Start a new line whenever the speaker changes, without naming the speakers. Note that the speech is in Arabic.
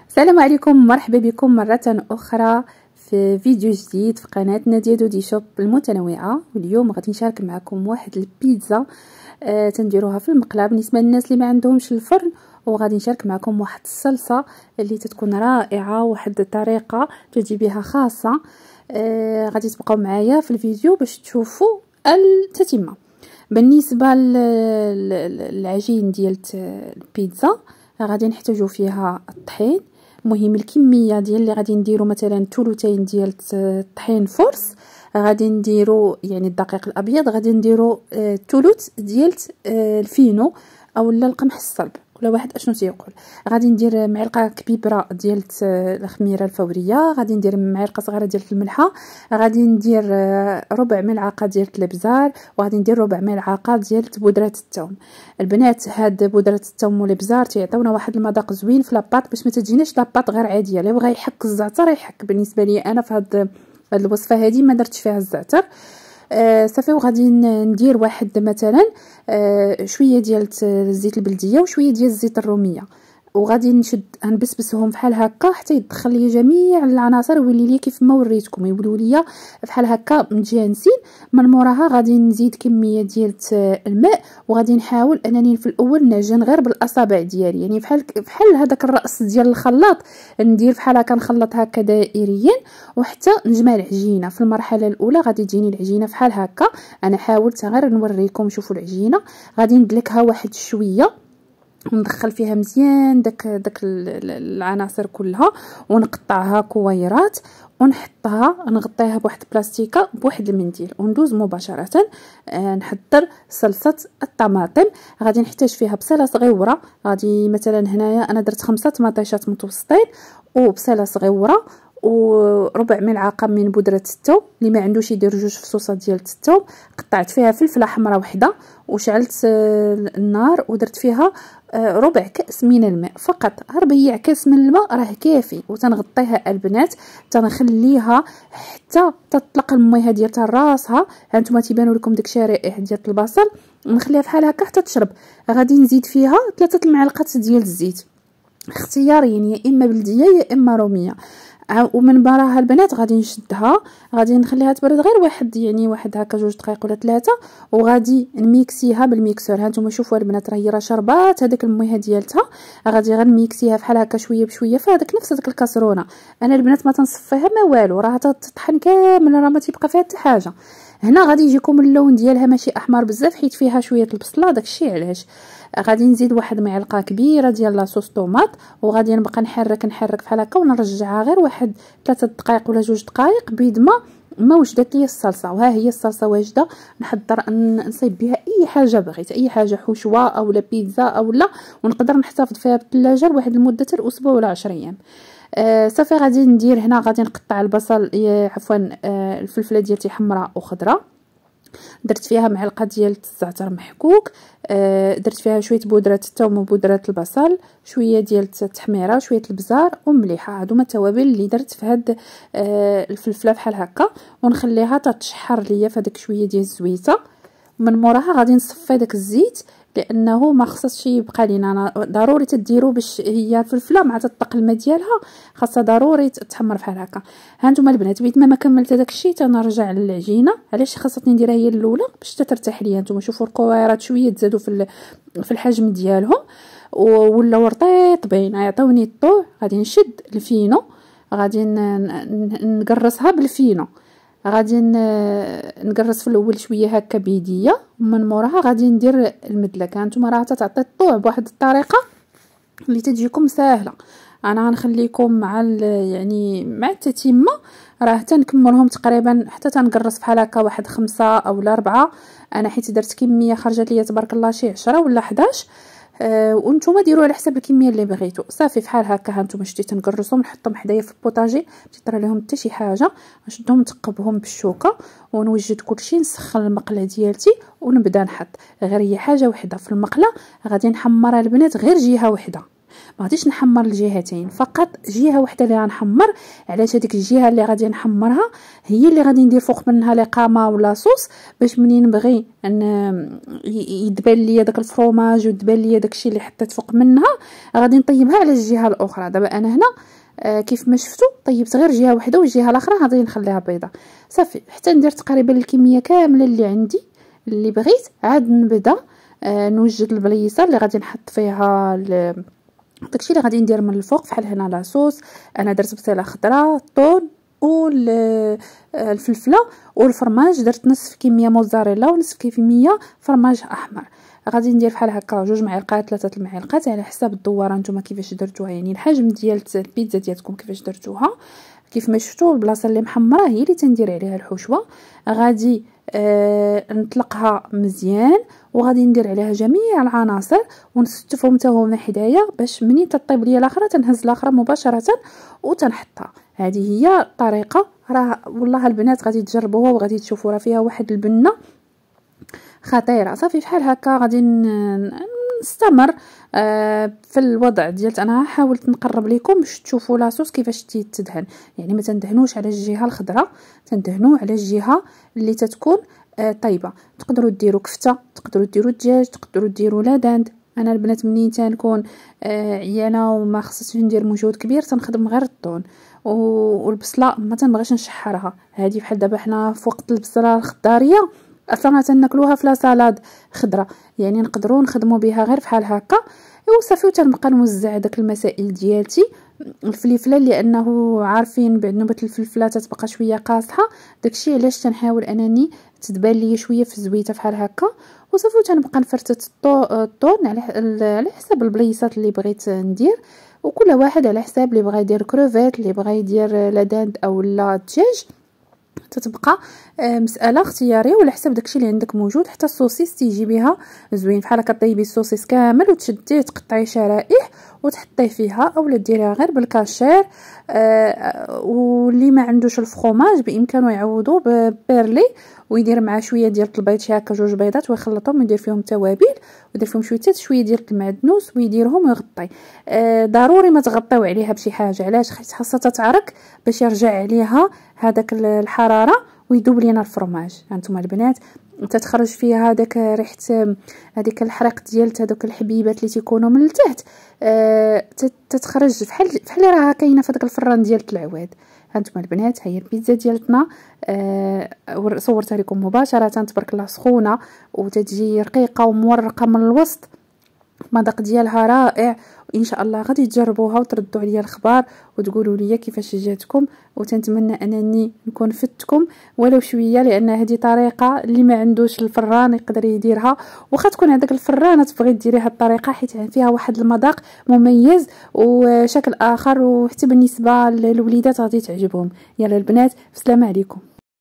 السلام عليكم، مرحبا بكم مرة أخرى في فيديو جديد في قناة نادية دودي شوب المتنوعة. واليوم غادي نشارك معكم واحد البيتزا تنديروها في المقله بالنسبة للناس اللي ما عندهمش الفرن، وغادي نشارك معكم واحد الصلصة اللي تتكون رائعة، واحد الطريقة تجي بها خاصة. غادي تبقاو معايا في الفيديو باش تشوفوا التتمة. بالنسبة للعجين ديال البيتزا غادي نحتاجو فيها الطحين. مهم الكميه ديال اللي غادي نديرو مثلا ثلثين ديال الطحين فرص، غادي نديرو يعني الدقيق الابيض غادي نديرو ثلث ديال الفينو اولا القمح الصلب، كل واحد اشنو تيقول. غادي ندير معلقه كبيره ديال الخميره الفوريه، غادي ندير معلقه صغيره ديال الملحه، غادي ندير ربع ملعقه ديال الابزار، وغادي ندير ربع ملعقه ديال بودره الثوم. البنات هاد بودره الثوم والابزار تيعطيونا واحد المذاق زوين في لاباط، باش ما تجيناش لاباط غير عاديه. اللي بغى يحك الزعتر يحك. بالنسبه لي انا في هاد الوصفه هذه ما درتش فيها الزعتر. صافي. وغادي ندير واحد مثلا شويه ديال الزيت البلديه وشويه ديال الزيت الروميه، وغادي نبسبسهم بحال هكا حتى يدخل لي جميع العناصر، ويولي لي كيف ما وريتكم، يولوا لي بحال هكا متجانسين. من موراها غادي نزيد كميه ديال الماء، وغادي نحاول انني في الاول نعجن غير بالاصابع ديالي، يعني بحال هذاك الراس ديال الخلاط، ندير بحال هكا نخلط هكا دائريا وحتى نجمع العجينه. في المرحله الاولى غادي تجيني العجينه بحال هكا. انا حاولت غير نوريكم. شوفوا العجينه غادي ندلكها واحد شويه، ندخل فيها مزيان داك العناصر كلها، ونقطعها كويرات ونحطها نغطيها بواحد البلاستيكه بواحد المنديل، وندوز مباشره نحضر صلصه الطماطم. غادي نحتاج فيها بصله صغيره، غادي مثلا هنايا انا درت 5 طماطيشات متوسطين وبصله صغيره وربع ملعقه من بودره الثوم. اللي ما عندوش يدير 2 فصوصات ديال الثوم. قطعت فيها فلفله حمراء وحده، وشعلت النار ودرت فيها ربع كاس من الماء فقط. ربيع كاس من الماء راه كافي. وتنغطيها البنات تنخليها حتى تطلق المياه ديالها راسها. هانتوما تيبانوا لكم داك الشرائح ديال البصل، نخليها بحال هكا حتى تشرب. غادي نزيد فيها 3 المعالق ديال الزيت اختياريا، يا اما بلديه يا اما روميه. ومن براها البنات غادي نشدها، غادي نخليها تبرد غير واحد هكا 2 دقائق ولا 3، وغادي نميكسيها بالميكسور. هانتوما شوفوا البنات راهي راه شربات هذاك المياه ديالتها. غادي غير نميكسيها بحال هكا شويه بشويه في هذاك نفس هذاك الكاسرونه. انا البنات ما تنصفيها ما والو، راه تطحن كامل، راه ما تيبقى فيها حتى حاجه. هنا غادي يجيكم اللون ديالها ماشي احمر بزاف حيت فيها شويه البصله، داكشي علاش. غادي نزيد واحد معلقه كبيره ديال لاصوص طوماط، وغادي نبقى نحرك بحال هكا ونرجعها غير واحد 3 دقائق ولا 2 دقائق بيد ما وجدت لي الصلصه. وها هي الصلصه واجده. نحضر نصيب بها اي حاجه بغيت، اي حاجه حشوه اولا بيتزا اولا، ونقدر نحتفظ فيها بالثلاجه لواحد المده الاسبوع ولا 10 ايام. صافي. غادي ندير هنا غادي نقطع البصل عفوا الفلفله ديالتي حمراء وخضراء، درت فيها معلقه ديال الزعتر محكوك، درت فيها شويه بودره الثوم وبودره البصل، شويه ديال التحميره، شويه البزار ومليحه. هادو هما التوابل اللي درت في هاد الفلفله بحال هكا، ونخليها تتشحر ليا في هذاك شويه ديال الزويته. من موراها غادي نصفي داك الزيت، لانه ما خصش يبقى لينا. ضروري تديروا باش هي الفلفله مع تطلق الماء ديالها خاصها ضروري تحمر بحال هكا. هانتوما البنات بيت ما كملت هذاك الشيء تنرجع للعجينه. علاش خاصني نديرها هي الاولى؟ باش ترتاح ليا. هانتوما شوفوا القويرات شويه تزادوا في الحجم ديالهم ولاو رطيط باين، يعطوني الطوع. غادي نشد الفينو، غادي نقرصها بالفينو. غادي نقرص في الاول شويه هكا بيديه، ومن موراها غادي ندير المدلك. هانتوما راه تعطي الطوع بواحد الطريقه اللي تجيكم سهله. انا غنخليكم مع يعني مع التتمه، راه تنكملهم تقريبا حتى تنقرص بحال هكا واحد 5 اولا 4. انا حيت درت كميه خرجت ليا تبارك الله شي 10 ولا 11. وانتم ديروا على حسب الكميه اللي بغيتو. صافي بحال هكا. هانتوما شتي تنقرصهم نحطهم حدايا في البوطاجي، ما يطرى لهم حتى شي حاجه. نشدهم نثقبهم بالشوكه ونوجد كلشي. نسخن المقله ديالتي ونبدا نحط. غير هي حاجه وحده في المقله غادي نحمرها البنات غير جهه وحده. ما غاديش نحمر الجهتين، فقط جهه واحده اللي غنحمر. علاش؟ هذيك الجهه اللي غادي نحمرها هي اللي غادي ندير فوق منها لقامه ولا صوص، باش منين نبغي يدبل ليا داك الفرomage ويدبل ليا داكشي اللي حطيت فوق منها، غادي نطيبها على الجهه الاخرى. دابا انا هنا كيف ما شفتوا طيبت غير جهه واحده، والجهه الاخرى غادي نخليها بيضه صافي، حتى ندير تقريبا الكميه كامله اللي عندي اللي بغيت. عاد نبدا نوجد البليصه اللي غادي نحط فيها داكشي اللي غادي ندير من الفوق. فحال هنا لاصوص انا درت بصيله خضراء، الطون والفلفله والفرماج، درت نصف كميه موزاريلا ونصف كميه فرماج احمر. غادي ندير بحال هكا 2 معالق 3 المعالق على حساب الدواره نتوما كيفاش درتوها، يعني الحجم ديال البيتزا ديالكم كيفاش درتوها. كيف ما شفتوا البلاصه اللي محمره هي اللي تندير عليها الحشوه. غادي نطلقها مزيان وغادي ندير عليها جميع العناصر ونستفهم حتى هما حدايا، باش منين تطيب ليا الاخرى تنهز الاخرى مباشره وتنحطها. هذه هي الطريقه. راه والله البنات غادي تجربوها وغادي تشوفوا راه فيها واحد البنه خطيره. صافي بحال هكا غادي نستمر في الوضع ديال انا حاولت نقرب لكم باش تشوفوا لاصوص كيفاش تدهن. يعني ما تندهنوش على الجهه الخضراء، تندهنوا على الجهه اللي تتكون طيبه. تقدروا ديروا كفته، تقدروا ديروا دجاج، تقدروا ديروا لاداند. انا البنات منين تنكون عيانه وما خصنيش ندير مجهود كبير تنخدم غير الطون والبصله، ما تنبغيش نشحرها. هذه بحال دابا حنا في وقت البصله الخضاريه اصلا تناكلوها في لا سالاد خضره، يعني نقدروا نخدموا بها غير بحال هكا وصافي. وتنبقى نوزع داك المسائل ديالتي. الفلفله لانه عارفين بعد نوبه الفلفله تتبقى شويه قاصحه، داكشي علاش تنحاول انني تتبان لي شويه في الزويته بحال هكا وصافي. تنبقى نفرتت الطون على حساب البليصات اللي بغيت ندير، وكل واحد على حساب اللي بغى يدير كروفيت، اللي بغى يدير لاداند او لا دجاج. تتبقى مساله اختياريه وعلى حسب داكشي اللي عندك موجود. حتى السوسيس تيجي بها زوين بحال هكا، طيبي السوسيس كامل وتشديه تقطعي شرائح وتحطيه فيها، اولا ديريها غير بالكاشير. واللي ما عندوش الفخوماج بامكانه يعوضوا ببيرلي ويدير معاه شويه ديال البيض، شي هكا 2 بيضات ويخلطهم ويدير فيهم توابل ويدير فيهم شويه ديال المعدنوس ويديرهم ويغطي. ضروري ما تغطيو عليها بشي حاجه، علاش؟ حيت خاصها تتعرك باش يرجع عليها هذاك الحراره ويذوب لينا الفرماج. هانتوما البنات تتخرج فيها هذاك ريحه هذيك الحريق ديال هذوك الحبيبات اللي تيكونوا من التحت، تتخرج بحال راها كاينه في هذاك الفران ديال العواد. هانتوما البنات هي البيتزا ديالتنا، صورتها لكم مباشره تبارك الله سخونه وتتجي رقيقه ومورقه من الوسط. المذاق ديالها رائع، وان شاء الله غادي تجربوها وتردوا عليا الخبار وتقولوا لي كيفاش جاتكم. وتنتمنى انني نكون فدتكم ولو شويه، لان هذه طريقه اللي ما عندوش الفران يقدر يديرها، واخا تكون عندك الفران تبغي ديريها الطريقه حيت فيها واحد المذاق مميز وشكل اخر، وحتى بالنسبه للوليدات غادي تعجبهم. يلا البنات، بسلامه عليكم.